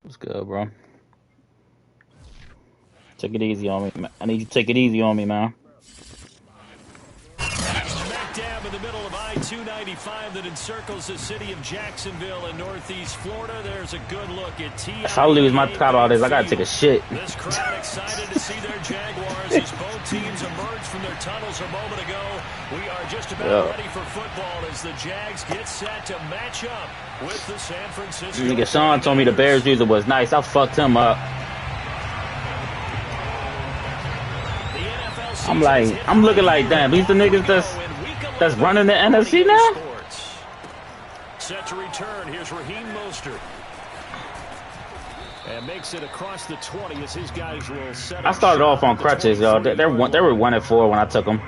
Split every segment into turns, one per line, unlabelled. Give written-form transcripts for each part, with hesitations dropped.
What's good, bro? Take it easy on me, man. I need you to take it easy on me, man.
Smack dab in the middle of I-295 that encircles the city of Jacksonville in northeast Florida. There's a good look at TIAA.
If I lose my top out of this, I gotta take a shit.
This crowd excited to see their Jaguars as both teams emerged from their tunnels a moment ago. We are just about ready for football as the Jags get set to match up with the San Francisco.
Nigga Sean told me the Bears user was nice. I fucked him up. I'm looking like, damn, these the niggas that's running the NFC now?
Set to return, here's Raheem Mostert. And makes it across the 20 as his guys will set.
I started off on crutches, yo. They were 1-4 when I took them.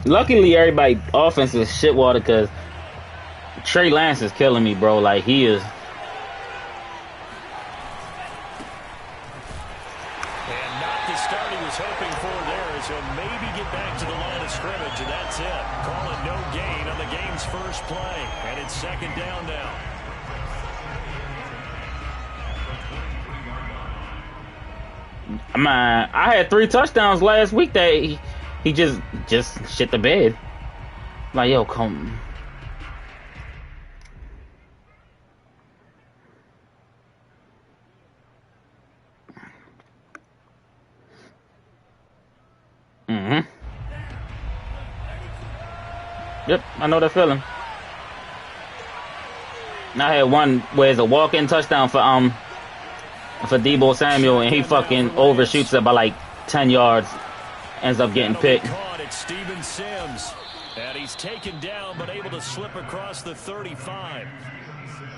Luckily, everybody offense is shitwater because Trey Lance is killing me, bro. Like, he is.
And not the start he was hoping for there, as he'll maybe get back to the line of scrimmage, and that's it. Call it no gain on the game's first play, and it's second down now.
Man, I had 3 touchdowns last week that he just shit the bed. Like, yo, come. Yep, I know that feeling. I had one where it's a walk-in touchdown for Deebo Samuel, and he fucking overshoots it by like 10 yards. Ends up getting picked.
Caught at Steven Sims, and he's taken down but able to slip across the 35.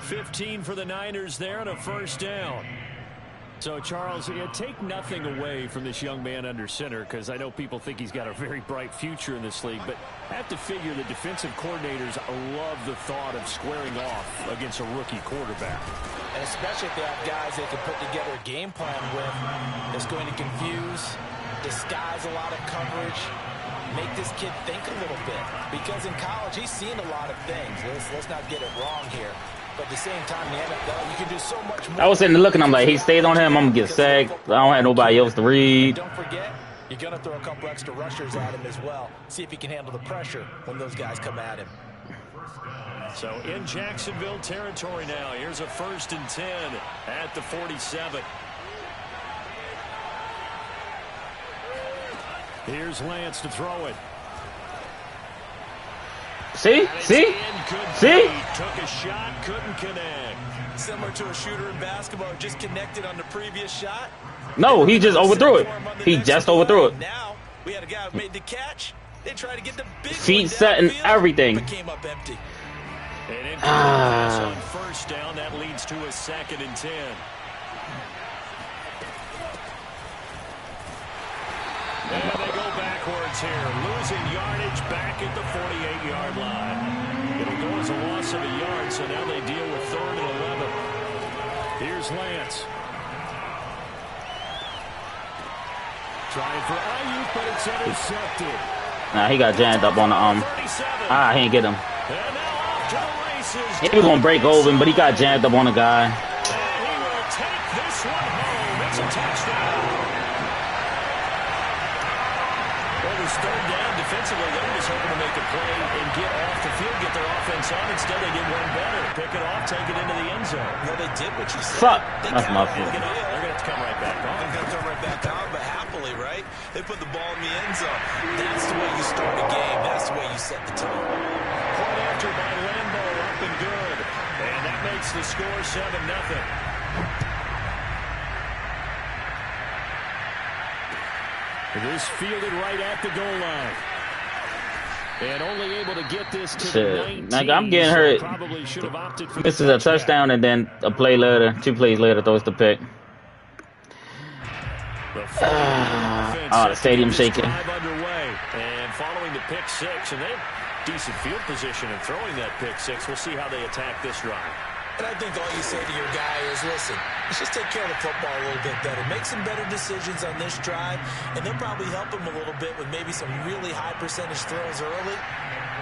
15 for the Niners there and a first down. So, Charles, take nothing away from this young man under center, because I know people think he's got a very bright future in this league, but I have to figure the defensive coordinators love the thought of squaring off against a rookie quarterback.
And especially if they have guys they can put together a game plan with that's going to confuse, disguise a lot of coverage, make this kid think a little bit. Because in college, he's seen a lot of things. Let's not get it wrong here. But at the same time, in the NFL, you can do so much more.
I was sitting there looking, I'm like, he stays on him, I'm going to get sacked. I don't have nobody else to read.
Don't forget, you're going to throw a couple extra rushers at him as well. See if he can handle the pressure when those guys come at him.
So in Jacksonville territory now, here's a 1st and 10 at the 47. Here's Lance to throw it.
See?
Took a shot, couldn't connect.
Similar to a shooter in basketball, just connected on the previous shot.
No, he just overthrew it. He just overthrew it.
Now we had a guy who made the catch. They tried to get the big
feet set and everything.
Came up empty.
And on first down, that leads to a 2nd and 10. And they go backwards here, losing yardage back at the 48-yard line. It'll go as a loss of a yard, so now they deal with 3rd and 11. Here's Lance. Trying for Ayuk, but it's intercepted.
Nah, he got jammed up on the he ain't get him.
And now off to the races.
He was gonna break over him, but he got jammed up on the guy.
And he will take this one home. It's a touchdown. Well, this 3rd down defensively, they were just hoping to make a play and get off the field, get their offense on. Instead, they did one better. Pick it off, take it into the end zone.
Well, they did what you said.
Fuck. That's my fault.
They're going to have to come right back on.
They're going to come right back on, but happily, right? They put the ball in the end zone. That's the way you start a game. That's the way you set the tone.
Point after by Lambo, up and good. And that makes the score 7-0. This fielded right at the goal line. And only able to get this to the 19.
Like, I'm getting hurt.
Probably should have opted for
This is a touchdown, and then a play later, 2 plays later, throws the pick.
The
the stadium shaking.
Underway. And following the pick 6, and they decent field position and throwing that pick six. We'll see how they attack this drive.
And I think all you say to your guy is, listen, let's just take care of the football a little bit better. Make some better decisions on this drive, and they'll probably help him a little bit with maybe some really high percentage throws early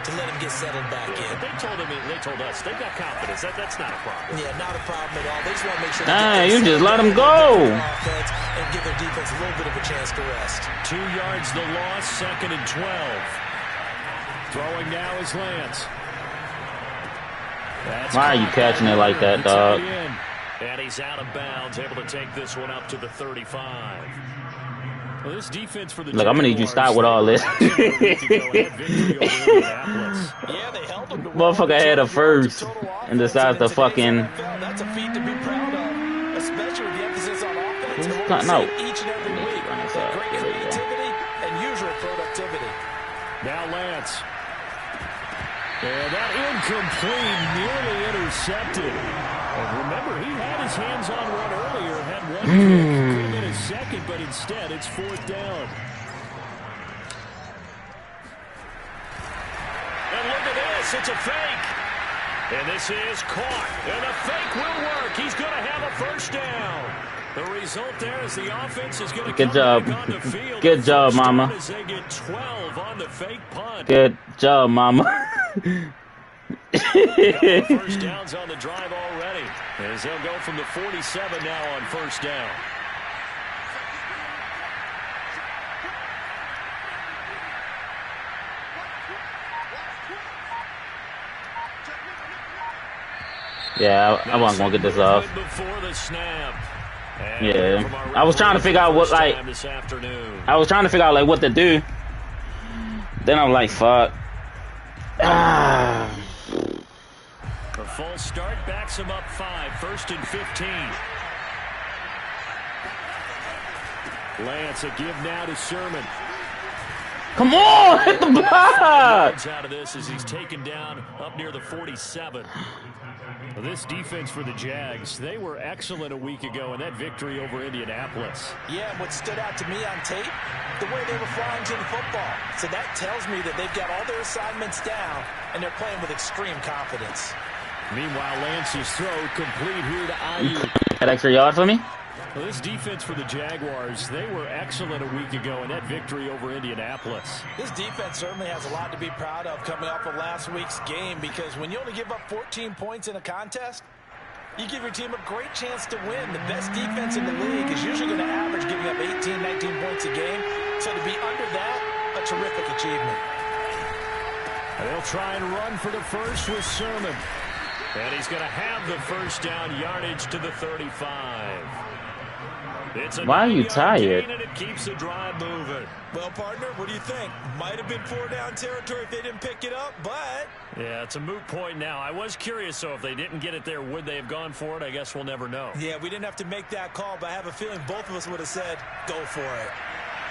to let him get settled back in.
They told us they got confidence. That's not a problem.
Yeah, not a problem at all. They just want to make sure.
You just let him go.
And give their defense a little bit of a chance to rest.
2 yards the loss, 2nd and 12. Throwing now is Lance.
Why are you catching it like that, dog?
And he's out of bounds, able to take this one up to the 35. Well, this defense for the
Look, I'm gonna need you to stop with all this. Motherfucker had a first and decides to fucking.
That's a feat to be proud of, especially with the emphasis on offense.
No.
Each and every week, great creativity and usual productivity.
Now Lance. And that incomplete, nearly intercepted. And remember, he had his hands on one earlier, had one pick, could have been a second, but instead it's 4th down. And look at this, it's a fake. And this is caught, and the fake will work. He's going to have a first down. The result there is the offense is going to
Good job. Good job, mama.
As they get 12 on the fake punt.
Good job, mama.
First downs on the drive already. As they'll go from the 47 now on first down.
Yeah, I wasn't gonna get this off.
Before the snap.
Yeah, I was trying to figure out what like what to do. Then I'm like, fuck.
A full start backs him up 5, 1st and 15. Lance, a give now to Sermon.
Come on, hit the block.
Out of this as he's taken down up near the 47. Well, this defense for the Jags, they were excellent a week ago in that victory over Indianapolis.
Yeah, and what stood out to me on tape, the way they were flying to the football. So that tells me that they've got all their assignments down, and they're playing with extreme confidence.
Meanwhile, Lance's throw complete here to Ayuk.
That extra yard for me?
Well, this defense for the Jaguars, they were excellent a week ago in that victory over Indianapolis.
This defense certainly has a lot to be proud of coming off of last week's game, because when you only give up 14 points in a contest, you give your team a great chance to win. The best defense in the league is usually going to average giving up 18, 19 points a game. So to be under that, a terrific achievement.
And they'll try and run for the first with Sermon. And he's going to have the first down, yardage to the 35.
Why are you tired?
And it keeps the drive moving.
Well, partner, what do you think? Might have been 4-down territory if they didn't pick it up, but...
Yeah, it's a moot point now. I was curious, so if they didn't get it there, would they have gone for it? I guess we'll never know.
Yeah, we didn't have to make that call, but I have a feeling both of us would have said, go for it.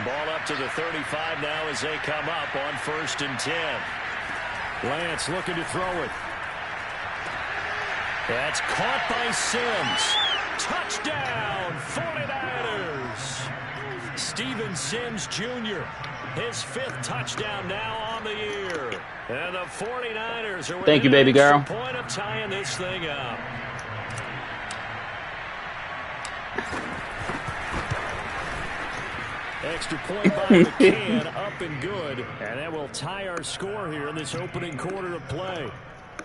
Ball up to the 35 now as they come up on 1st and 10. Lance looking to throw it. That's caught by Sims. Touchdown, 49ers. Steven Sims Jr., his 5th touchdown now on the year. And the 49ers are
Thank you, baby girl.
Point of tying this thing up. Extra point by McCann, up and good. And that will tie our score here in this opening quarter of play.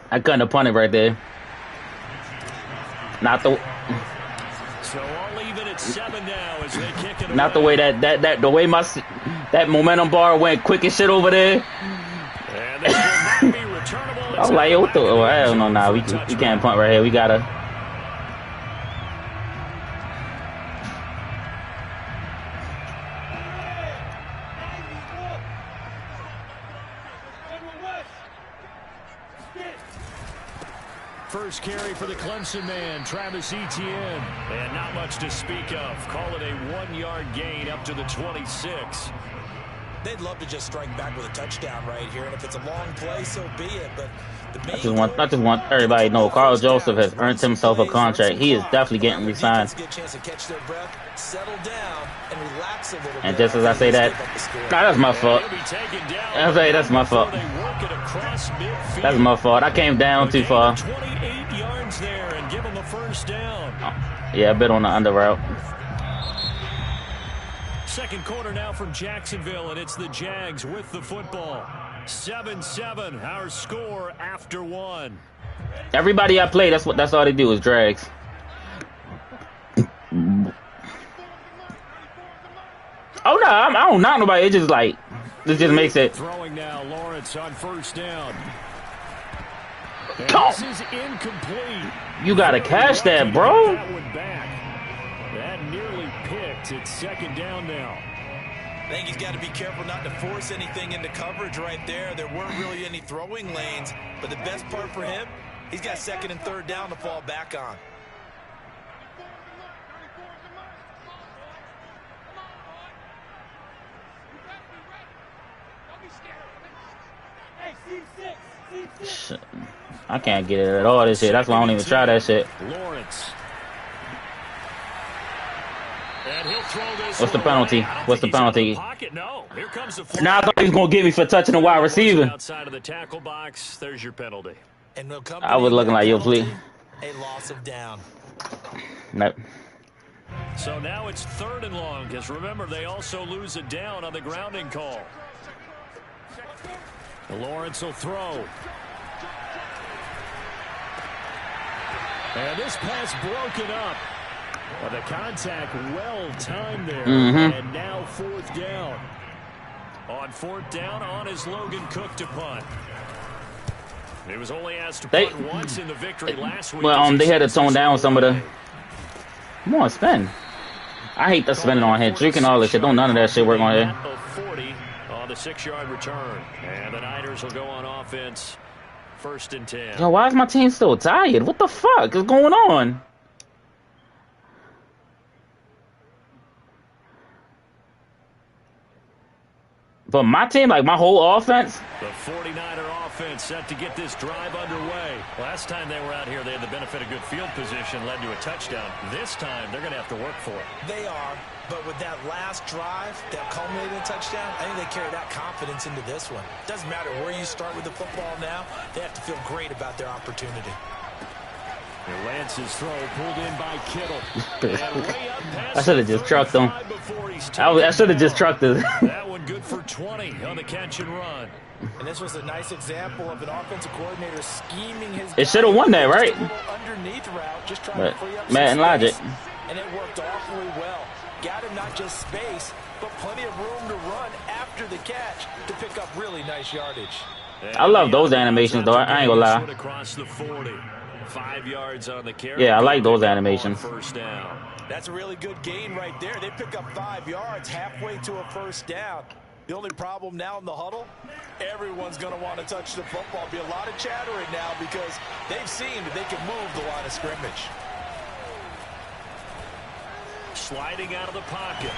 I couldn't have punted right there. Not the...
So all even at 7 now as they kick it away.
Not the way that that momentum bar went quick as shit over there.
And this will not be returnable.
I was like, yo, what the? Oh, hell no, nah, we can't punt right here. We gotta.
First carry for the Clemson man, Travis Etienne. And not much to speak of. Call it a 1-yard gain up to the 26.
They'd love to just strike back with a touchdown right here, and if it's a long play, so be it. But the main
I just want everybody to know Carl Joseph has earned himself a contract. He is definitely getting re-signed. And just as I say that, that's my fault. That's my fault. That's my fault. I came down too far.
28 yards there and give him a first down.
Yeah, I bet on the under route.
Second quarter now from Jacksonville, and it's the Jags with the football. 7-7, our score after one.
Everybody I play, that's all they do is drags. Oh no, I don't knock nobody. It just makes it.
Throwing now, Lawrence on first down.
This
is incomplete.
You gotta catch that, bro.
That one back. That nearly picked. It's second down now.
I think he's got to be careful not to force anything into coverage right there. There weren't really any throwing lanes, but the best part for him, he's got second and third down to fall back on.
I can't get it at all this shit. That's why I don't even try that shit.
Lawrence.
What's the penalty? What's the penalty?
No. Here comes the
now I thought he was gonna get me for touching the wide receiver.
Outside of the tackle box, there's your penalty.
And
I was looking like, yo, please.
A loss of down.
Nope.
So now it's third and long, because remember, they also lose a down on the grounding call. Lawrence will throw. And this pass broken up. Well, the contact well-timed there. And now fourth down. On fourth down, on is Logan Cook to punt. He was only asked to punt once in the victory last week.
Well, they had to tone down some of the... Come on, spin. I hate the spinning on here. Drinking all this shit. Don't none of that shit work on here.
40 on the 6-yard return. And the Niners will go on offense. First and 10.
Yo, why is my team still tired? What the fuck is going on? But my team, like my whole offense.
The 49er offense set to get this drive underway. Last time they were out here, they had the benefit of good field position, led to a touchdown. This time, they're going to have to work for it.
They are, but with that last drive that culminated in a touchdown, I think they carry that confidence into this one. Doesn't matter where you start with the football now, they have to feel great about their opportunity.
And Lance's throw pulled in by Kittle.
I should have just trucked him. I should have just trucked it.
That one good for 20 on the catch and run.
And this was a nice example of an offensive coordinator scheming his.
It should have won that, right?
Underneath route, just trying to free up
Madden logic.
And it worked awfully well. Got him not just space, but plenty of room to run after the catch to pick up really nice yardage.
I love those animations, though. I ain't gonna lie.
Across the 40. 5 yards on the carry.
Yeah, I like those animations.
First down.
That's a really good gain right there. They pick up 5 yards halfway to a first down. The only problem now in the huddle, everyone's going to want to touch the football. Be a lot of chattering now because they've seen that they can move the line of scrimmage.
Sliding out of the pocket.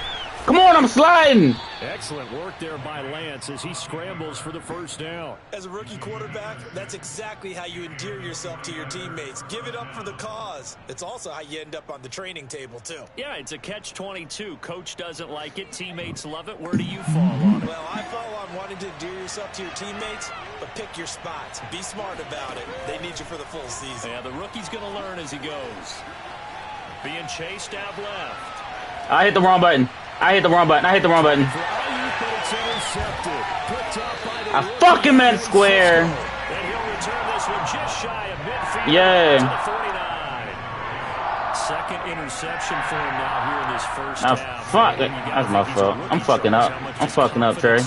Come on, I'm sliding.
Excellent work there by Lance as he scrambles for the first down.
As a rookie quarterback, that's exactly how you endear yourself to your teammates. Give it up for the cause. It's also how you end up on the training table, too.
Yeah, it's a catch-22. Coach doesn't like it. Teammates love it. Where do you fall on it?
Well, I fall on wanting to endear yourself to your teammates, but pick your spots. Be smart about it. They need you for the full season.
Yeah, the rookie's going to learn as he goes. Being chased out left.
I hit the wrong button. I hit the wrong button. I fucking meant square. Yeah.
Second interception for him now here in this first half.
Fuck. That's my fault. I'm fucking up. Trey.
I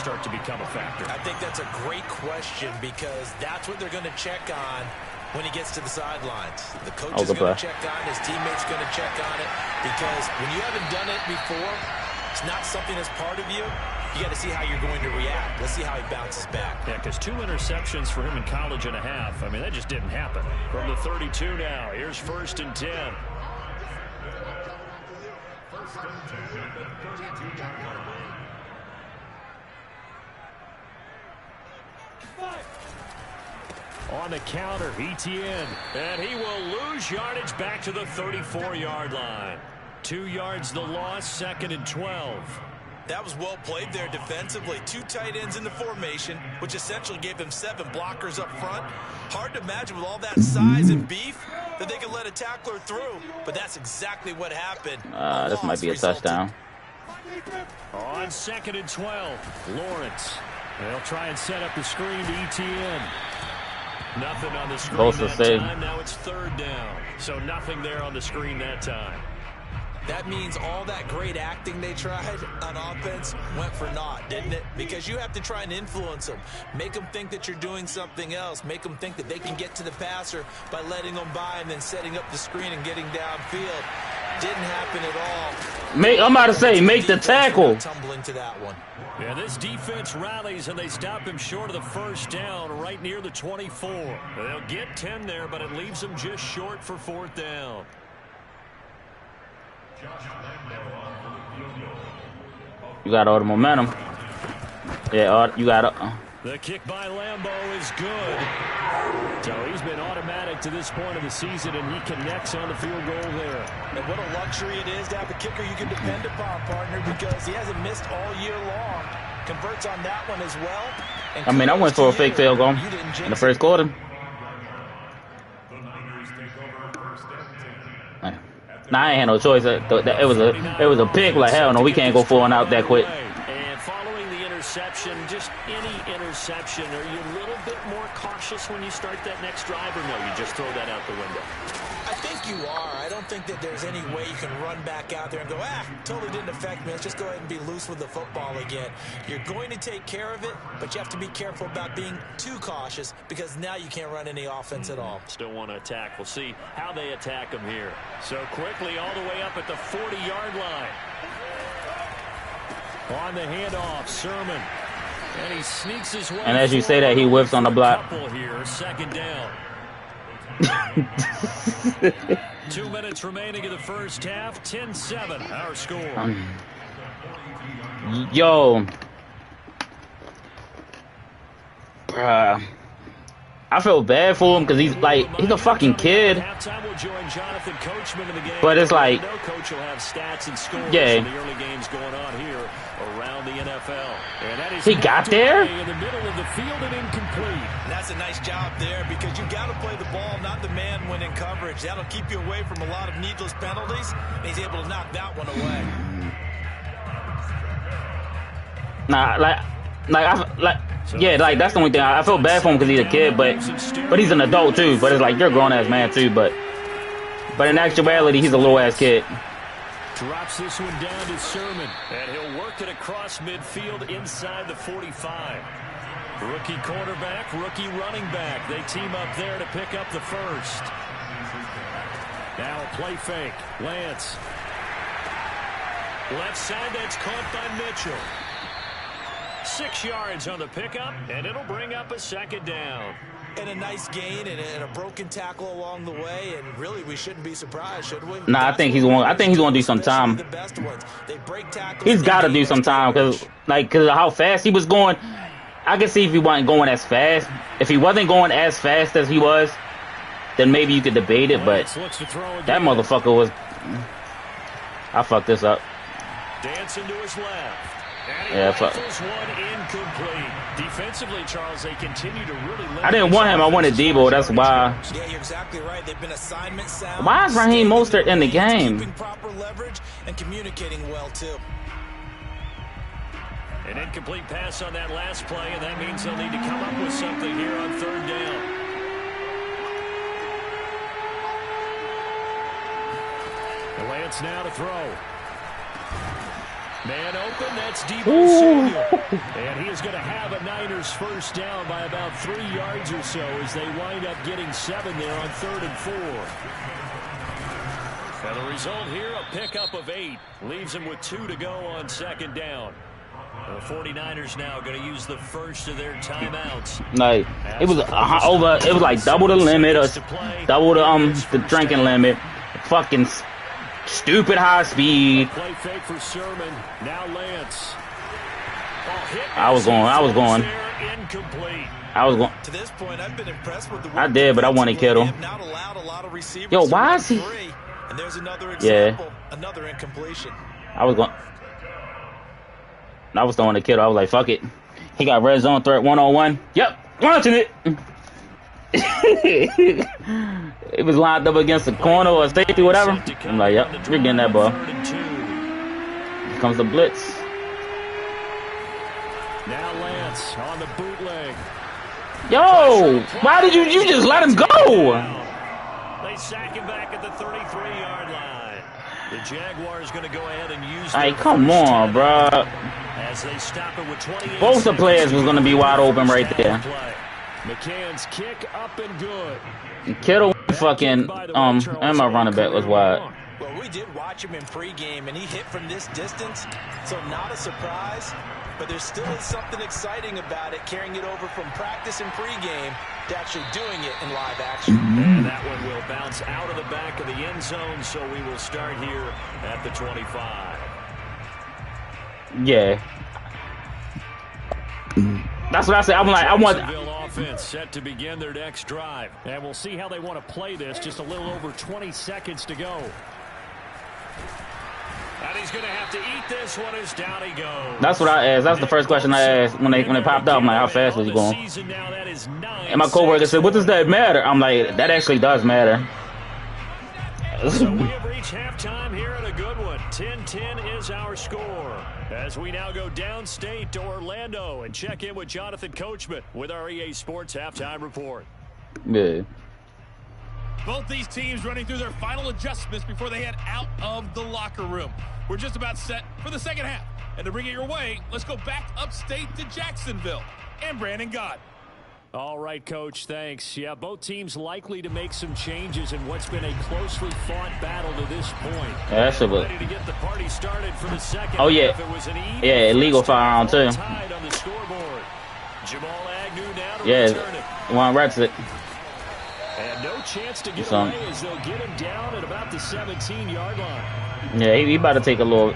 think that's a great question because that's what they're going to check on when he gets to the sidelines. The coach is going to check on, his teammates going to check on it, because when you haven't done it before, it's not something that's part of you. You got to see how you're going to react. Let's see how he bounces back.
Yeah, because 2 interceptions for him in college and a half. I mean, that just didn't happen. From the 32 now, here's first and 10. On the counter, Etienne. And he will lose yardage back to the 34-yard line. 2 yards the loss, 2nd and 12.
That was well played there defensively. 2 tight ends in the formation, which essentially gave them 7 blockers up front. Hard to imagine with all that size and beef that they could let a tackler through, but that's exactly what happened.
This might be a touchdown.
On 2nd and 12, Lawrence. They'll try and set up the screen to Etienne. Nothing on the screen that time. Now it's 3rd down. So nothing there on the screen that time.
That means all that great acting they tried on offense went for naught, didn't it? Because you have to try and influence them. Make them think that you're doing something else. Make them think that they can get to the passer by letting them by and then setting up the screen and getting downfield. Didn't happen at all.
I'm about to say, make the tackle.
Tumbling to that one.
Yeah, this defense rallies, and they stop him short of the 1st down right near the 24. They'll get 10 there, but it leaves them just short for 4th down.
You got all the momentum. Yeah, you got it.
The kick by Lambo is good. So he's been automatic to this point of the season, and he connects on the field goal there.
And what a luxury it is to have a kicker you can depend upon, partner, because he hasn't missed all year long. Converts on that one as well.
I mean, I went for a fake field goal in the 1st quarter. Nah, I ain't had no choice. It was a pick. Like, hell no, we can't go 4 and out that quick.
And following the interception, just any interception, are you a little bit more cautious when you start that next drive, or no, you just throw that out the window?
I think you are. I don't think that there's any way you can run back out there and go, totally didn't affect me. Let's just go ahead and be loose with the football again. You're going to take care of it, but you have to be careful about being too cautious because now you can't run any offense at all.
Still want to attack. We'll see how they attack him here. So quickly all the way up at the 40-yard line. On the handoff, Sermon. And he sneaks his way.
And as you say that, he whiffs on the block.
Here, 2nd down. 2 minutes remaining in the 1st half. 10-7 our score.
Yo, I feel bad for him because he's a fucking kid. But it's like,
Coach will have stats and scores
yeah.
in the early games going on here around the NFL. And that is
he got there
in the middle of the field and incomplete.
And that's a nice job there because you got to play the ball, not the man when in coverage. That'll keep you away from a lot of needless penalties. And he's able to knock that one away.
That's the only thing. I feel bad for him because he's a kid, but he's an adult too. But it's like, you're a grown-ass man too. But in actuality, he's a little-ass kid.
Drops this one down to Sermon, and he'll work it across midfield inside the 45. Rookie quarterback, rookie running back. They team up there to pick up the 1st. Now a play fake. Lance. Left side, that's caught by Mitchell. 6 yards on the pickup, and it'll bring up a 2nd down.
And a nice gain and a broken tackle along the way, and really we shouldn't be surprised, should we?
Nah, I think he's going to do some time. He's got to do some time because of how fast he was going. I can see if he wasn't going as fast. If he wasn't going as fast as he was, then maybe you could debate it, but that motherfucker was... I fucked this up.
Dancing to his left.
Yeah, fuck.
One incomplete. Defensively, Charles, they continue to really
I didn't want him. I wanted Debo. That's why.
Yeah, you're exactly right. They've been assignment sound.
Why is Raheem Mostert in the game?
Keeping proper leverage and communicating well too.
An incomplete pass on that last play, and that means they'll need to come up with something here on 3rd down. The Lance now to throw. Man open, that's Debo Samuel. And he is going to have a Niners 1st down by about 3 yards or so as they wind up getting 7 there on 3rd and 4. And the result here, a pickup of 8. Leaves him with 2 to go on 2nd down. The 49ers now going to use the first of their timeouts.
Like, it was over. It was like double the limit or double the drinking limit. Fucking stupid high speed.
Play fake for Sermon. Now Lance.
I was going.
incomplete.
I was going.
To this point, I've been impressed with the work.
I did, but I wanted Kittle.
Not allowed a lot of receivers.
Yo, why is he?
And there's another example, another incompletion.
I was throwing the Kittle. I was like, fuck it. He got red zone threat 1-on-1. Yep, launching it. It was lined up against the corner or safety, whatever. I'm like, yep, we're getting that ball. Here comes the blitz.
Now Lance on the bootleg.
Yo, why did you just let him go?
They sack him back at the 33-yard line. The Jaguars going to go ahead and use.
Hey, come on, bro.
As they stop it with 28.
Both the players was going to be wide open right there.
McCann's kick up and good.
Kittle fucking and my running back was wide.
Well, we did watch him in pregame, and he hit from this distance, so not a surprise. But there still is something exciting about it, carrying it over from practice and pregame to actually doing it in live action.
And that one will bounce out of the back of the end zone, so we will start here at the 25.
Yeah. That's what I said. I'm like, I want.
Offense set to begin their next drive, and we'll see how they want to play this. Just a little over 20 seconds to go. And he's going to have to eat this one as down he goes.
That's what I asked. That's the first question I asked when they popped up. I'm like, how fast was he going? And my coworker said, what does that matter? I'm like, that actually does matter.
So we have reached halftime here at a good one. 10-10 is our score. As we now go downstate to Orlando and check in with Jonathan Coachman with our EA Sports Halftime Report.
Yeah.
Both these teams running through their final adjustments before they head out of the locker room. We're just about set for the second half. And to bring it your way, let's go back upstate to Jacksonville and Brandon Gott.
All right, Coach, thanks. Yeah, both teams likely to make some changes in what's been a closely fought battle to this point.
Yeah, that's
ready to get the party started for the second.
Oh, yeah. Yeah, illegal firearm, too.
On the scoreboard. Jamal Agnew now to
return it. One rats it.
And no chance to get away as they'll get him down at about the 17-yard line.
Yeah, he about to take a little.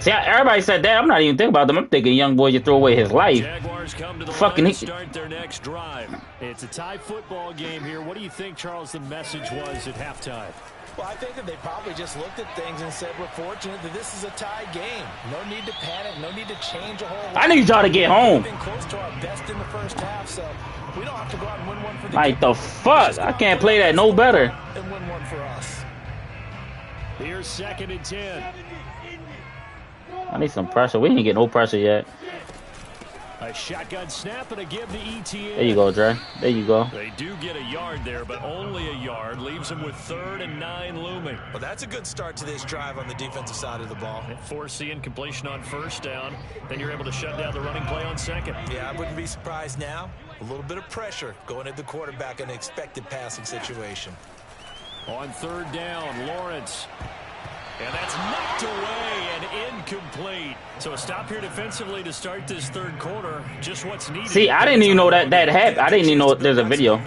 See, everybody said that. I'm not even thinking about them. I'm thinking young boy just throw away his life.
Jaguars come to the
fucking
line to start their next drive. It's a tie football game here. What do you think, Charles, the message was at halftime?
Well, I think that they probably just looked at things and said, we're fortunate that this is a tie game. No need to panic. No need to change a whole lot.
I need y'all to get home.
We've been close to our best in the first half, so we don't have to go out and win one for the
like the fuck? I can't play that no better.
And win one for us.
Here's 2nd and 10.
I need some pressure. We didn't get no pressure yet.
A shotgun snap and a give to ETN.
There you go, Dre. There you go.
They do get a yard there, but only a yard. Leaves them with 3rd and 9 looming.
Well, that's a good start to this drive on the defensive side of the ball.
Force the incompletion on 1st down. Then you're able to shut down the running play on 2nd.
Yeah, I wouldn't be surprised now. A little bit of pressure going at the quarterback in an expected passing situation.
On 3rd down, Lawrence. And that's knocked away and incomplete. So a stop here defensively to start this 3rd quarter. Just what's needed.
See, I didn't even know that happened. I didn't even know there's a video.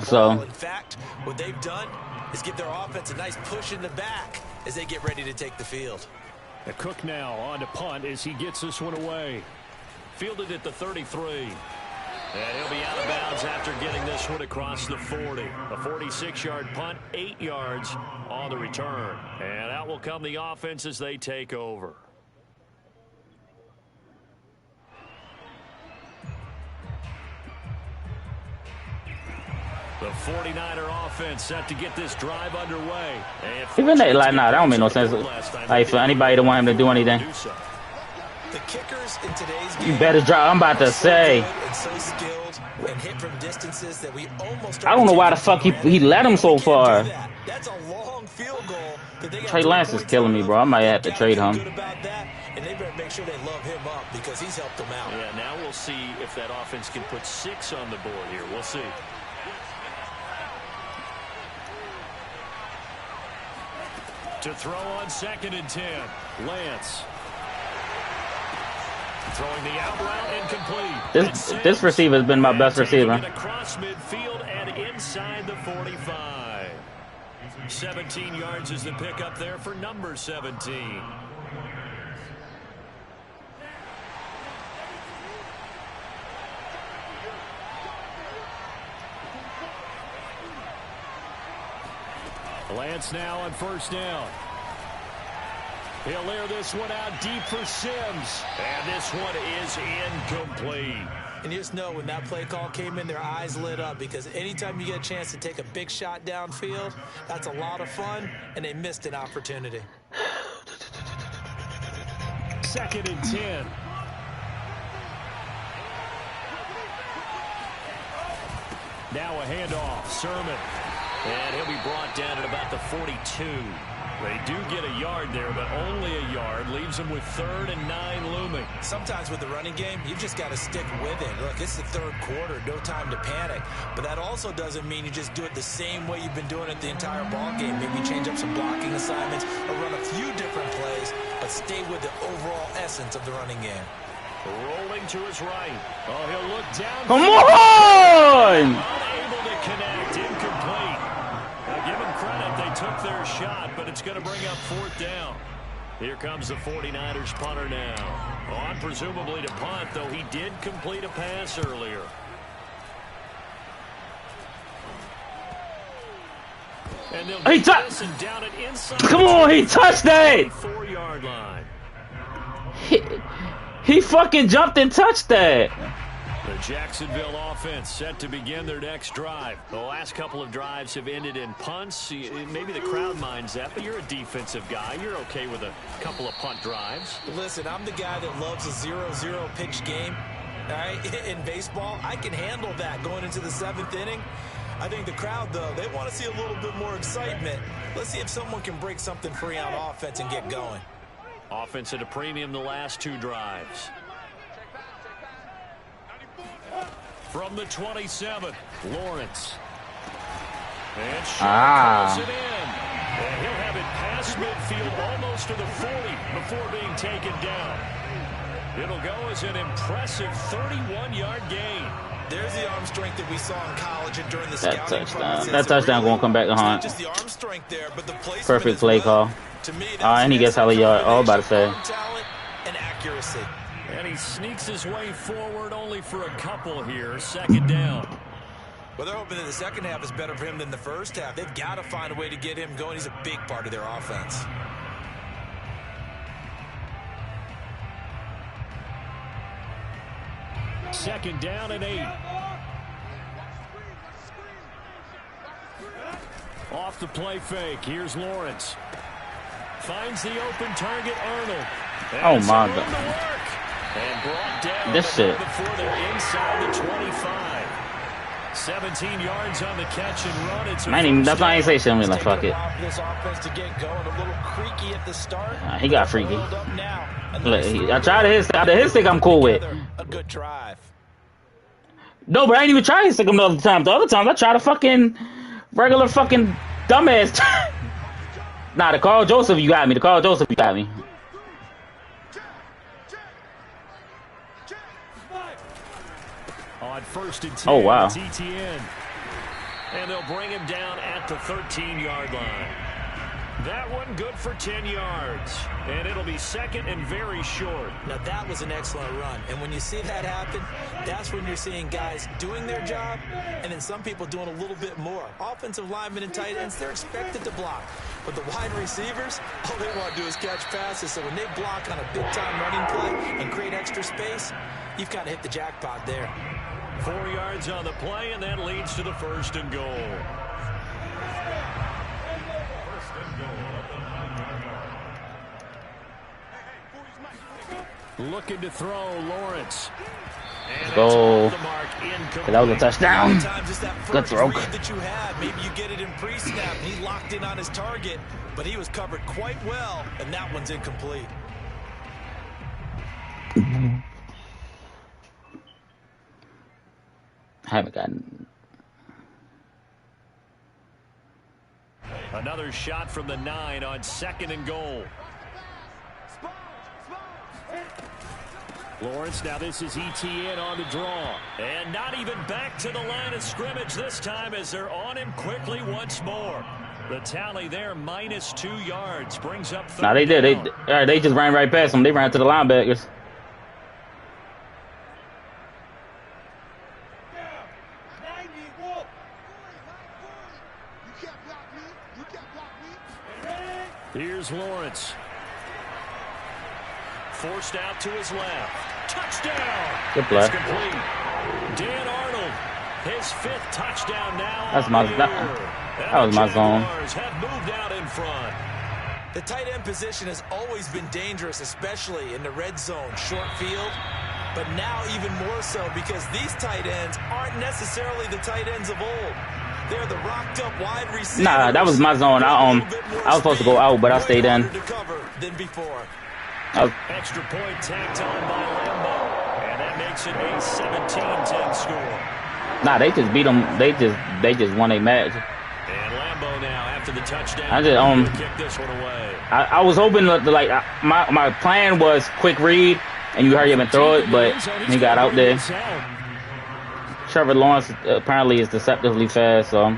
So, in fact, what they've done is give their offense a nice push in the back as they get ready to take the field.
The Cook now on to punt as he gets this one away. Fielded at the 33. And he'll be out of bounds after getting this one across the 40. A 46-yard punt, 8 yards on the return. And out will come the offense as they take over. The 49er offense set to get this drive underway.
Even that, like, nah, that don't make no sense. Like, for anybody to want him to do anything.
The kickers in today's game,
you better drop. I'm about to say.
So skilled and hit from distances that we almost
I don't know why the fuck he let him so far.
That's a long field goal.
Trey Lance is killing me, bro. I might have to trade him.
And they better make sure they love him up because he's helped them out.
Yeah, now we'll see if that offense can put 6 on the board here. We'll see. To throw on 2nd and 10, Lance. Throwing the out route incomplete.
This receiver has been my best receiver.
Across midfield and inside the 45. 17 yards is the pickup there for number 17. Lance now on first down. He'll air this one out deep for Sims. And this one is incomplete.
And you just know when that play call came in, their eyes lit up, because anytime you get a chance to take a big shot downfield, that's a lot of fun, and they missed an opportunity.
2nd and 10. Now a handoff. Sermon. And he'll be brought down at about the 42. They do get a yard there, but only a yard. Leaves them with 3rd and 9 looming.
Sometimes with the running game, you've just got to stick with it. Look, it's the 3rd quarter, no time to panic. But that also doesn't mean you just do it the same way you've been doing it the entire ball game. Maybe change up some blocking assignments or run a few different plays, but stay with the overall essence of the running game.
Rolling to his right. Oh, he'll look down.
Come on!
Unable to connect. Incomplete. Now, give them credit. They took their shot, but it's going to bring up 4th down. Here comes the 49ers punter now. On presumably to punt, though he did complete a pass earlier. And they'll
He
this and down it inside.
Come on, he touched that!
4-yard line.
He fucking jumped and touched that.
The Jacksonville offense set to begin their next drive. The last couple of drives have ended in punts. Maybe the crowd minds that, but you're a defensive guy. You're okay with a couple of punt drives.
Listen, I'm the guy that loves a 0-0 pitch game. All right? In baseball, I can handle that going into the 7th inning. I think the crowd, though, they want to see a little bit more excitement. Let's see if someone can break something free on offense and get going.
Offense at a premium the last 2 drives. From the 27, Lawrence. And throws it in. And he'll have it past midfield almost to the 40 before being taken down. It'll go as an impressive 31-yard gain.
There's the arm strength that we saw in college and during the scouting process.
That touchdown won't come back to haunt.
Just the arm strength there, but the
perfect play call.
To me,
And he gets hella yard. Oh, about to say.
Talent and accuracy.
And he sneaks his way forward only for a couple here. 2nd down.
Well, they're hoping that the second half is better for him than the first half. They've got to find a way to get him going. He's a big part of their offense.
Second down and 8. Off the play fake. Here's Lawrence. Finds the open target, Arnold.
Oh, my God.
And brought down
this shit.
Before they're inside the 25. 17 yards on the catch and run. It's
That's why I ain't say shit. I'm like, fuck it.
This offense to get going a little creaky at the start.
He got freaky. Look, I tried to hit stick. The hit stick I'm cool with.
A good drive.
No, but I ain't even try to stick him the other time. The other times I try to fucking regular fucking dumbass. Nah, the Carl Joseph, you got me. The Carl Joseph, you got me.
On 1st and 10,
oh, wow.
ETN. And they'll bring him down at the 13-yard line. That one good for 10 yards. And it'll be 2nd and very short.
Now, that was an excellent run. And when you see that happen, that's when you're seeing guys doing their job and then some people doing a little bit more. Offensive linemen and tight ends, they're expected to block. But the wide receivers, all they want to do is catch passes. So when they block on a big-time running play and create extra space, you've got to hit the jackpot there.
4 yards on the play, and that leads to the 1st and goal. Looking to throw, Lawrence.
Go. That was a touchdown. Good throw.
That you had. Maybe you get it in pre-snap. He locked in on his target, but he was covered quite well, and that one's incomplete.
I haven't gotten.
Another shot from the 9 on 2nd and goal. Lawrence, now this is ETN on the draw. And not even back to the line of scrimmage this time as they're on him quickly once more. The tally there, minus 2 yards, brings up third
Nah, they did.
down.
They just ran right past him. They ran to the linebackers.
Here's Lawrence. Forced out to his left. Touchdown.
Good play.
It's complete. Dan Arnold, his 5th touchdown now.
That's my that was my zone.
Have moved out in front.
The tight end position has always been dangerous, especially in the red zone, short field. But now even more so because these tight ends aren't necessarily the tight ends of old. They're the rocked up wide receivers.
Nah, that was my zone. I was supposed to go out, but I stayed in.
Than before.
Extra point tacked on by Lambo, and that makes it a 17-10 score.
Nah, they just beat them. They just won a match.
And Lambo now after the touchdown.
I just
kick this one away.
I was hoping to like my plan was quick read and you hurry up and throw it, but he got out there. Trevor Lawrence apparently is deceptively fast, so.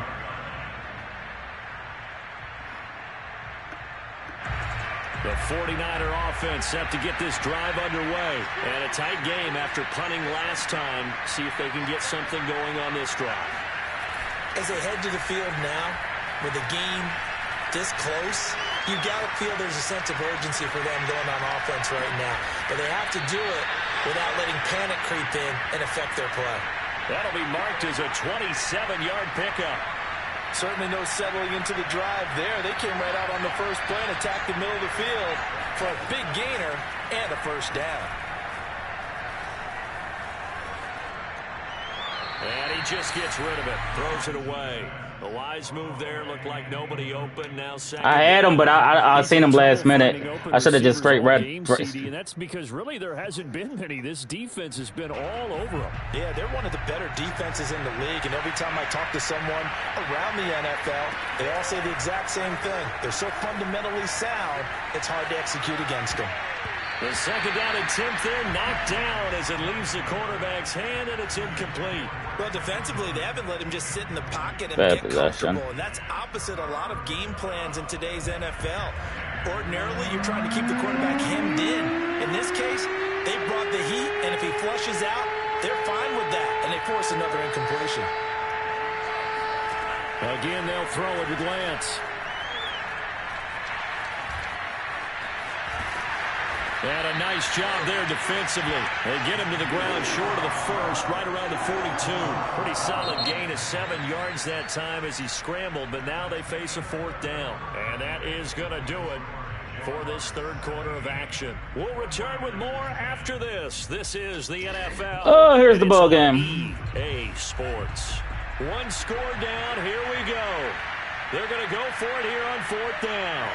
The 49er offense set to get this drive underway. And a tight game after punting last time. See if they can get something going on this drive.
As they head to the field now, with the game this close, you got to feel there's a sense of urgency for them going on offense right now. But they have to do it without letting panic creep in and affect their play.
That'll be marked as a 27-yard pickup.
Certainly no settling into the drive there. They came right out on the first play and attacked the middle of the field for a big gainer and a first down.
And he just gets rid of it, throws it away. The wise move there, looked like nobody open. Now second.
I had him, but I seen him last minute. I should have just straight read.
And that's because really there hasn't been many. This defense has been all over them.
Yeah, they're one of the better defenses in the league, and every time I talk to someone around the NFL, they all say the exact same thing. They're so fundamentally sound, it's hard to execute against them.
The second down attempt there knocked down as it leaves the quarterback's hand, and it's incomplete.
Well, defensively, they haven't let him just sit in the pocket and
Bad
get
possession.
comfortable, and that's opposite a lot of game plans in today's NFL. Ordinarily, you're trying to keep the quarterback hemmed in. In this case, they brought the heat, and if he flushes out, they're fine with that, and they force another incompletion.
Again, they'll throw it with Lance. And a nice job there defensively. They get him to the ground short of the first, right around the 42. Pretty solid gain of 7 yards that time as he scrambled, but now they face a 4th down. And that is going to do it for this third quarter of action. We'll return with more after this. This is the NFL.
Oh, here's the ball game.
EA Sports. One score down. Here we go. They're going to go for it here on 4th down.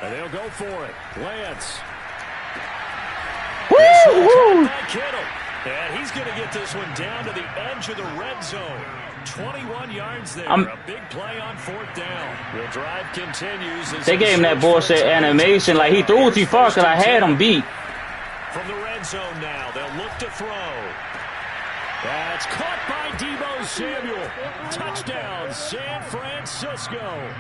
And they'll go for it. Lance.
Woo!
Kittle. And he's going to get this one down to the edge of the red zone. 21 yards there. A big play on 4th down. The drive continues.
They gave him that bullshit animation. Like, he threw it too far because I had him beat.
From the red zone now, they'll look to throw. That's caught by Deebo Samuel. Touchdown, San Francisco.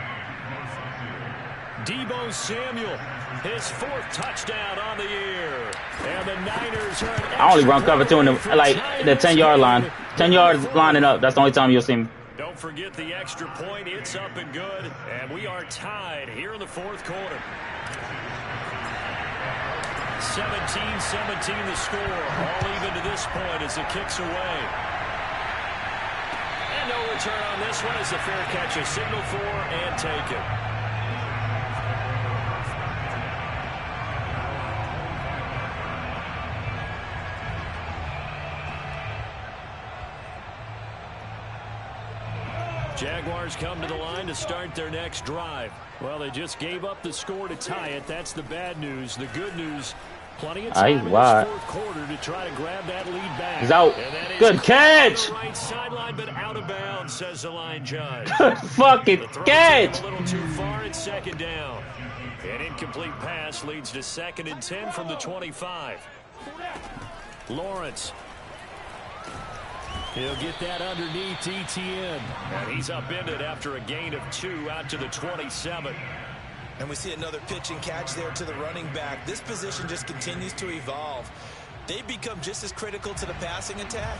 Deebo Samuel, his 4th touchdown on the year. And the Niners are
I only run cover 2 in the 10-yard line. 10 yards lining up. That's the only time you'll see me.
Don't forget the extra point. It's up and good. And we are tied here in the 4th quarter. 17-17 the score. All even to this point as it kicks away. And no return on this one as the fair catch is signaled for and taken. Jaguars come to the line to start their next drive. Well, they just gave up the score to tie it. That's the bad news. The good news, plenty of time in this 4th quarter to try to grab that lead back.
He's out. Good catch.
Right sideline, but out of bounds, says the line judge.
Good fucking catch.
A little too far at 2nd down. An incomplete pass leads to 2nd and 10 from the 25. Lawrence. He'll get that underneath Etienne. And he's upended after a gain of 2 out to the 27.
And we see another pitch and catch there to the running back. This position just continues to evolve. They become just as critical to the passing attack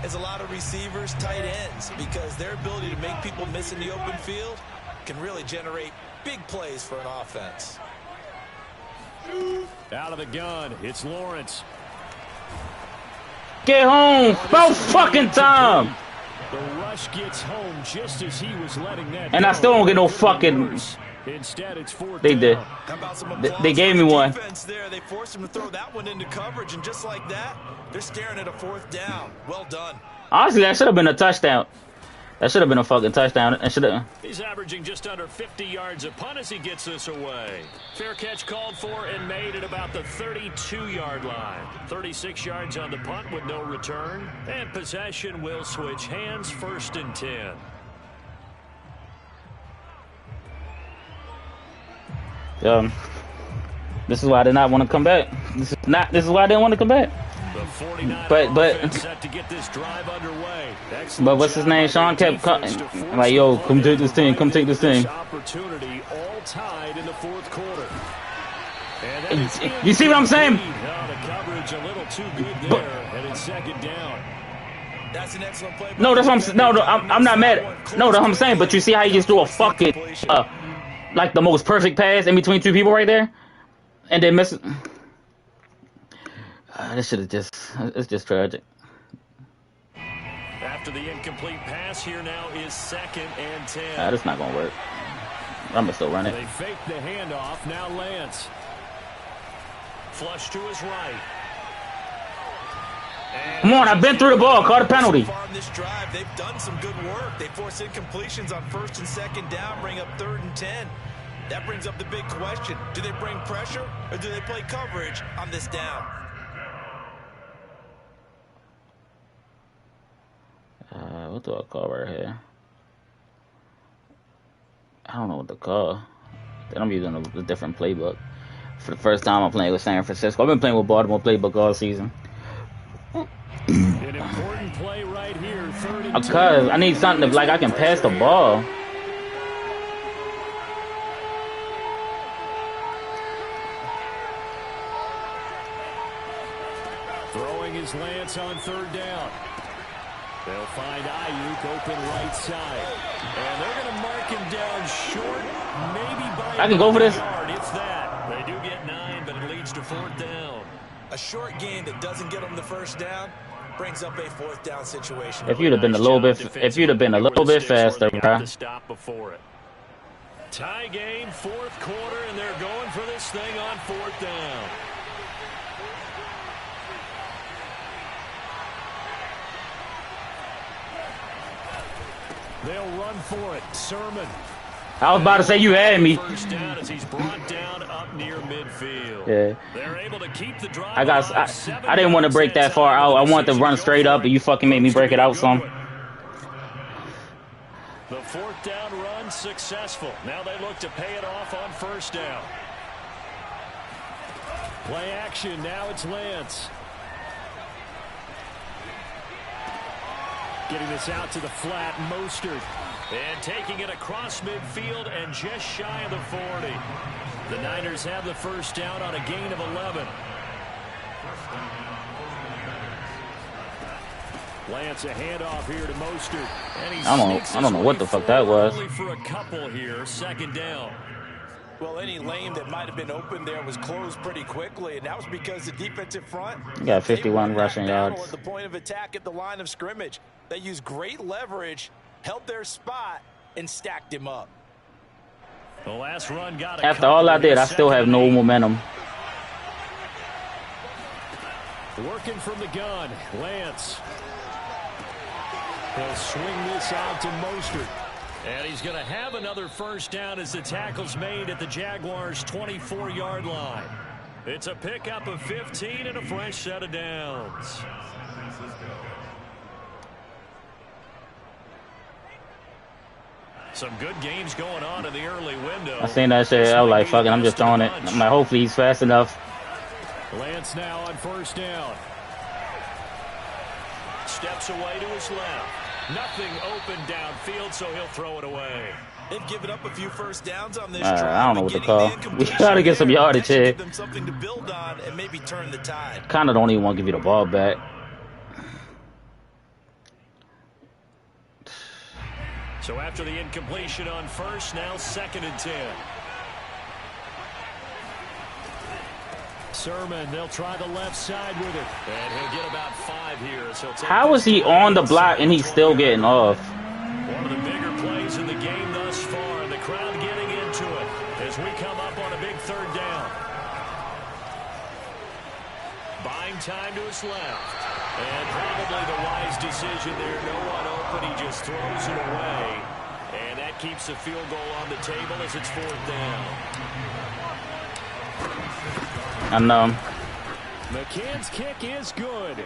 as a lot of receivers, tight ends, because their ability to make people miss in the open field can really generate big plays for an offense.
Out of the gun, it's Lawrence.
Get home. About fucking time.
The rush gets home just as he was letting that
And I still don't get no fucking...
Instead, it's 4th
They did.
down.
They gave me one.
There. They forced him to throw that one into coverage, and just like that, they're staring at a 4th down. Well done.
Honestly, that should have been a touchdown. That should have been a fucking touchdown. That should have.
He's averaging just under 50 yards a punt as he gets this away. Fair catch called for and made at about the 32-yard line. 36 yards on the punt with no return. And possession will switch hands, 1st and 10.
This is why I did not want to come back. This is why I didn't want to come back. But
set to get this drive underway.
But what's his name? Sean kept like, yo, come take this team. Come take this team.
Opportunity all tied in the 4th quarter.
You see what I'm saying?
The coverage a little too good there, and it's 2nd down.
That's an excellent play.
No, that's what I'm not mad. No, that's what I'm saying. But you see how he just threw a fucking like the most perfect pass in between 2 people right there, and then miss. This should have just. It's just tragic.
After the incomplete pass, here now is 2nd and 10.
That's not gonna work. I'm gonna still run it.
They fake the handoff. Now Lance. Flush to his right. And
Come on, I've been through the ball. Call the penalty.
So far on this drive, they've done some good work. They force incompletions on 1st and 2nd down, bring up 3rd and 10. That brings up the big question. Do they bring pressure or do they play coverage on this down?
What do I call right here? I don't know what to call. Then I'm using a different playbook. For the first time I'm playing with San Francisco. I've been playing with Baltimore playbook all season.
an important play right here, 3rd and 10.
Because I need something to, like, I can pass the ball.
Throwing his Lance on 3rd down. They'll find Ayuk open right side. And they're going to mark him down short, maybe by
I can go for this.
yard. It's that. They do get 9, but it leads to 4th down.
A short game that doesn't get them the 1st down brings up a 4th down situation.
If you'd have been a little bit, faster, bro.
Stop before it. Tie game, 4th quarter, and they're going for this thing on 4th down. They'll run for it. Sermon.
I was about to say you had me.
1st down as he's brought down up near midfield.
Yeah.
They're able to keep the drive.
I didn't want to break that far out. I wanted to run straight up, and you fucking made me break it out some.
The 4th down run successful. Now they look to pay it off on 1st down. Play action. Now it's Lance. Getting this out to the flat, Mostert. And taking it across midfield and just shy of the 40. The Niners have the 1st down on a gain of 11. Lance, a handoff here to Mostert. And he
I don't know what the fuck that was.
Only for a couple here, 2nd down.
Well, any lane that might have been open there was closed pretty quickly, and that was because the defensive front
got 51 rushing yards.
At the point of attack at the line of scrimmage. They used great leverage, held their spot, and stacked him up.
The last run got
After all I did, I still have no momentum.
Working from the gun, Lance. He'll swing this out to Mostert. And he's going to have another 1st down as the tackle's made at the Jaguars' 24-yard line. It's a pickup of 15 and a fresh set of downs. Some good games going on in the early window.
I seen that shit. I was like, fuck it, I'm just throwing it. I'm like, hopefully he's fast enough.
Lance now on first down. Steps away to his left. Nothing open downfield, so he'll throw it away.
They've given up a few first downs on this
I don't know what to
drive.
call. We gotta get some yardage here.
Give them something to build on and maybe turn the tide.
Kinda don't even want to give you the ball back.
So after the incompletion on first, now 2nd and 10. Sermon, they'll try the left side with it. And he'll get about 5 here. So
how is he on the block and he's still getting off?
One of the bigger plays in the game thus far. And the crowd getting into it as we come up on a big 3rd down. Buying time to his left. And probably the wise decision there. No one open. He just throws it away. And that keeps the field goal on the table as it's 4th down.
I know.
McCann's kick is good.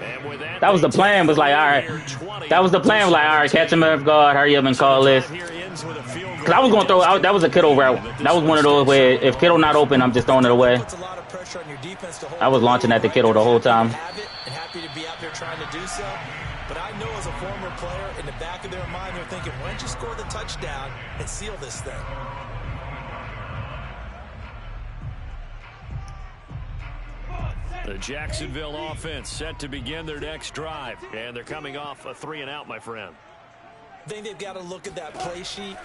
And with
that was the plan. Was like, all right. That was the plan. Was like, all right, catch him off guard. Hurry up and call this. Because I was going to throw out. That was a Kittle route. That was one of those where if Kittle not open, I'm just throwing it away. I was launching at the Kittle the whole time.
And happy to be out there trying to do so. But I know as a former player, in the back of their mind, they're thinking, why don't you score the touchdown and seal this thing?
The Jacksonville offense set to begin their next drive. And they're coming off a 3-and-out, my friend.
I think they've got to look at that play sheet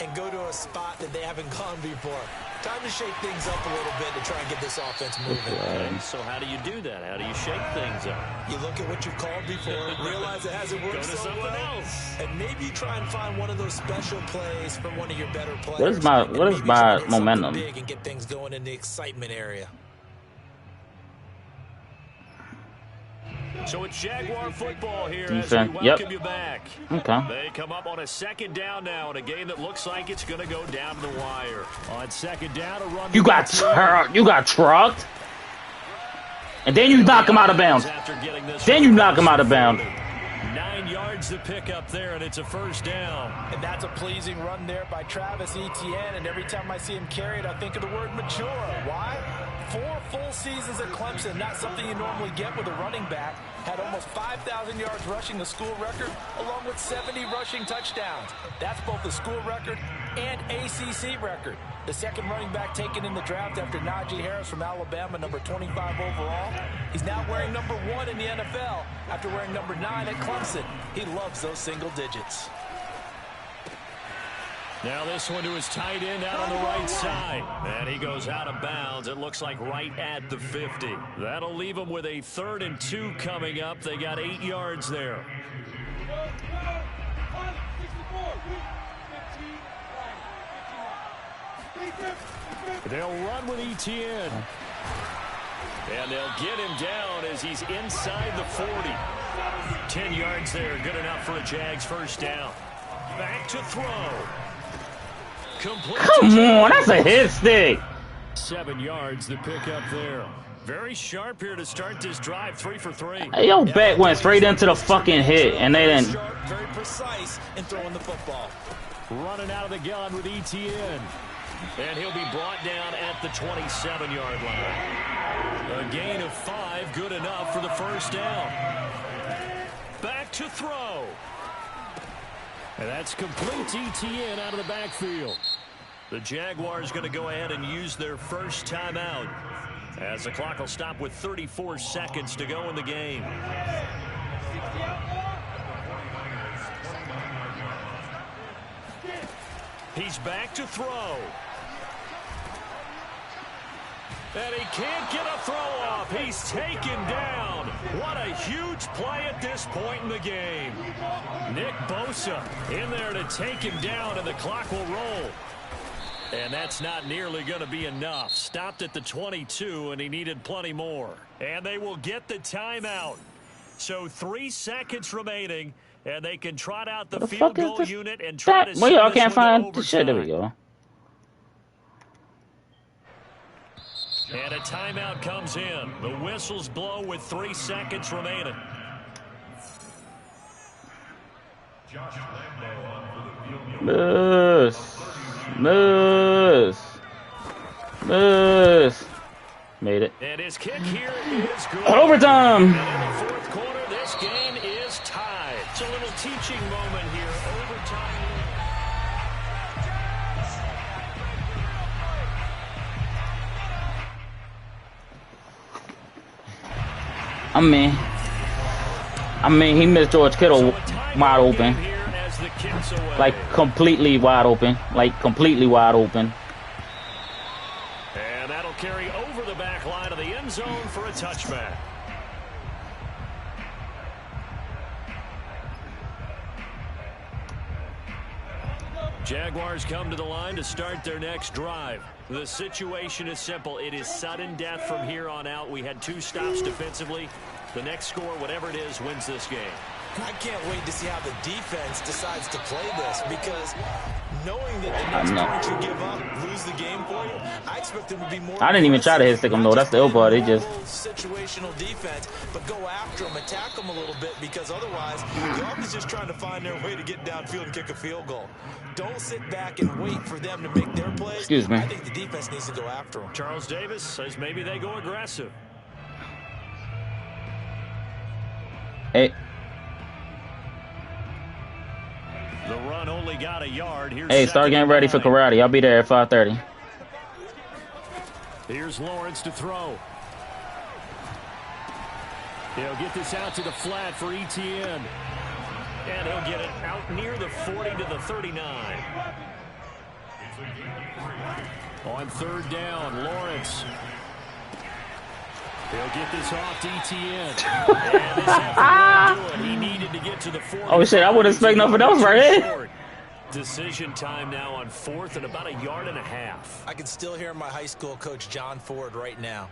and go to a spot that they haven't gone before. Time to shake things up a little bit to try and get this offense moving.
Okay. So how do you do that? How do you shake things up?
You look at what you've called before, realize it hasn't worked so well, and maybe try and find one of those special plays from one of your better players.
What is my momentum?
Big and get things going in the excitement area.
So it's Jaguar football here
Defense.
as we welcome you back.
Okay.
They come up on a 2nd down now in a game that looks like it's going to go down the wire. On 2nd down, a run.
You got trucked. And then you knock him out of bounds. Then you knock him out of bounds.
9 yards to pick up there, and it's a 1st down.
And that's a pleasing run there by Travis Etienne. And every time I see him carry it, I think of the word mature. Why? 4 full seasons at Clemson, not something you normally get with a running back. Had almost 5,000 yards rushing, the school record, along with 70 rushing touchdowns. That's both the school record and ACC record. The 2nd running back taken in the draft after Najee Harris from Alabama, number 25 overall. He's now wearing number 1 in the NFL after wearing number 9 at Clemson. He loves those single digits.
Now this one to his tight end out on the right side. And he goes out of bounds. It looks like right at the 50. That'll leave him with a 3rd and 2 coming up. They got 8 yards there. They'll run with Etienne. And they'll get him down as he's inside the 40. 10 yards there. Good enough for a Jags 1st down. Back to throw.
Come on, that's a hit stick.
7 yards to pick up there. Very sharp here to start this drive. 3 for 3.
Hey, yo, back went straight into the fucking hit, and they didn't.
Very precise in throwing the football.
Running out of the gun with Etienne. And he'll be brought down at the 27-yard line. A gain of 5, good enough for the 1st down. Back to throw. And that's complete to Etienne out of the backfield. The Jaguars going to go ahead and use their first timeout as the clock will stop with 34 seconds to go in the game. He's back to throw. And he can't get a throw off. He's taken down. What a huge play at this point in the game. Nick Bosa in there to take him down, and the clock will roll. And that's not nearly going to be enough. Stopped at the 22, and he needed plenty more. And they will get the timeout. So 3 seconds remaining, and they can trot out the field goal unit and try to...
Well, y'all can't find the shit. There we go.
And a timeout comes in. The whistles blow with 3 seconds remaining.
Miss. Made it.
And his kick here is good.
Overtime.
And in the fourth quarter, this game is tied. It's a little teaching moment here. Overtime.
I mean, he missed George Kittle wide open. Like, completely wide open. Like, completely wide open.
And that'll carry over the back line of the end zone for a touchback. Jaguars come to the line to start their next drive. The situation is simple. It is sudden death from here on out. We had 2 stops defensively. The next score, whatever it is, wins this game.
I can't wait to see how the defense decides to play this, because knowing that the next point you give up, lose the game for you, I expect them to be more.
I didn't even try to hit stick him though. That's the ill part. They just
situational defense, but go after them, attack them a little bit, because otherwise, the offense is just trying to find their way to get downfield and kick a field goal. Don't sit back and wait for them to make their plays.
Excuse me.
I think the defense needs to go after them.
Charles Davis says maybe they go aggressive.
Hey.
The run only got a yard. Here's
Hey, start getting ready for karate. I'll be there at 5:30.
Here's Lawrence to throw. He'll get this out to the flat for ETN. And he'll get it out near the 40 to the 39. On third down, Lawrence. He'll get this off to ETN. And this effort won't do it. He needed to get to the 40.
Oh shit, I wouldn't expect nothing else right here.
Decision time now on 4th and about 1.5 yards.
I can still hear my high school coach John Ford right now.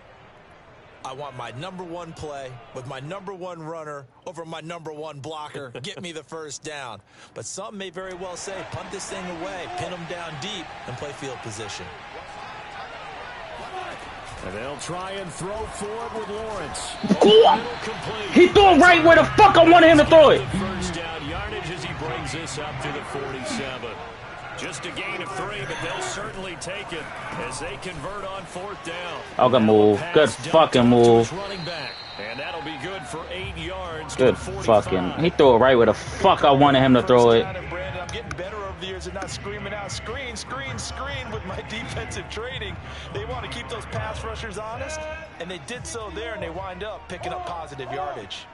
I want my #1 play with my #1 runner over my #1 blocker. Get me the first down. But some may very well say, punt this thing away, pin them down deep, and play field position.
And they'll try and throw for it with Lawrence.
He threw it right where the fuck I wanted him to throw it.
First down yardage as he brings this up to the 47. Just a gain of 3, but they'll certainly take it as they convert on 4th down.
Oh, good move. Good fucking move.
And that'll be good for 8 yards.
Good fucking. He threw it right where the fuck I wanted him to throw it.
I'm getting better over the years and not screaming out, screen, screen, screen with my defensive training. They want to keep those pass rushers honest, and they did so there, and they wind up picking up positive yardage.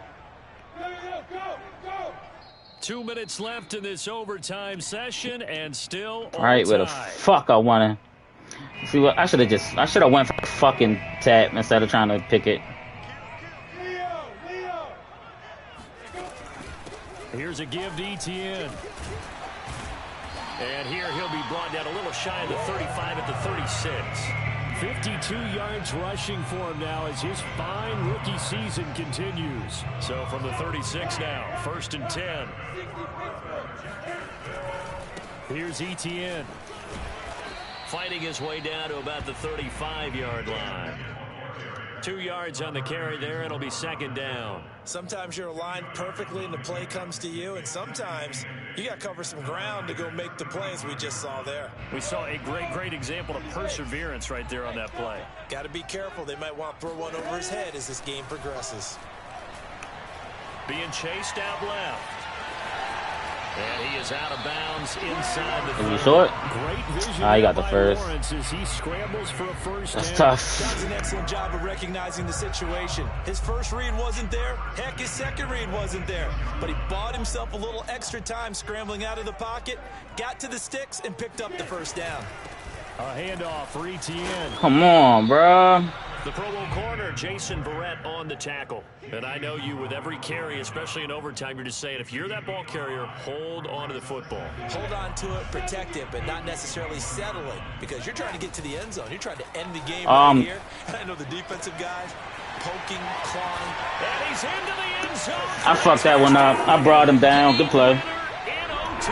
2 minutes left in this overtime session, and still
right where the fuck I wanted. See what? I should have went for the fucking tap instead of trying to pick it.
Here's a give to ETN. And here he'll be brought down a little shy of the 35 at the 36. 52 yards rushing for him now as his fine rookie season continues. So from the 36 now, 1st and 10. Here's ETN. Fighting his way down to about the 35-yard line. 2 yards on the carry there. It'll be 2nd down.
Sometimes you're aligned perfectly and the play comes to you, and sometimes you got to cover some ground to go make the plays we just saw there.
We saw a great example of perseverance right there on that play.
Got to be careful. They might want to throw one over his head as this game progresses.
Being chased out left. And he is out of bounds inside the 30.
Is he short?
Great vision
he got the first.
As he scrambles for a first
That's
down.
tough.
Does an excellent job of recognizing the situation. His first read wasn't there. Heck, his second read wasn't there. But he bought himself a little extra time scrambling out of the pocket, got to the sticks, and picked up the first down.
A handoff for ETN.
Come on, bro.
The Pro Bowl corner, Jason Barrett, on the tackle. And I know you, with every carry, especially in overtime, you're just saying, if you're that ball carrier, hold on to the football.
Hold on to it, protect it, but not necessarily settle it, because you're trying to get to the end zone. You're trying to end the game right here. And I know the defensive guys poking, clawing.
And he's into the end zone.
I fucked that one up. I brought him down. Good play.
In OT.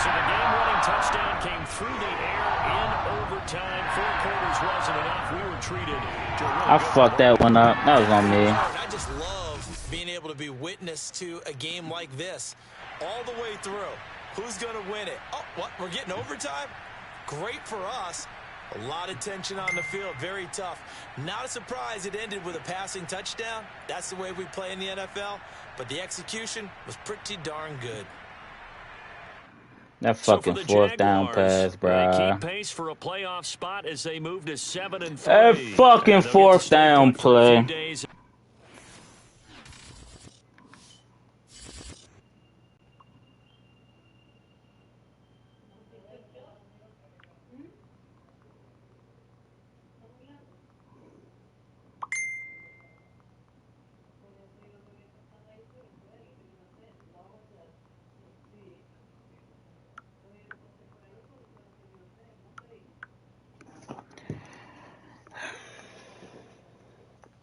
So the game-winning touchdown came through the air in overtime. 4 quarters wasn't enough. We were treated to
I fucked that one up. That was on me.
I just love being able to be witness to a game like this all the way through. Who's going to win it? Oh, what? We're getting overtime? Great for us. A lot of tension on the field. Very tough. Not a surprise it ended with a passing touchdown. That's the way we play in the NFL. But the execution was pretty darn good.
That fucking fourth down pass, bro.
They keep pace for a playoff spot as they move to 7-3.
That fucking fourth down play.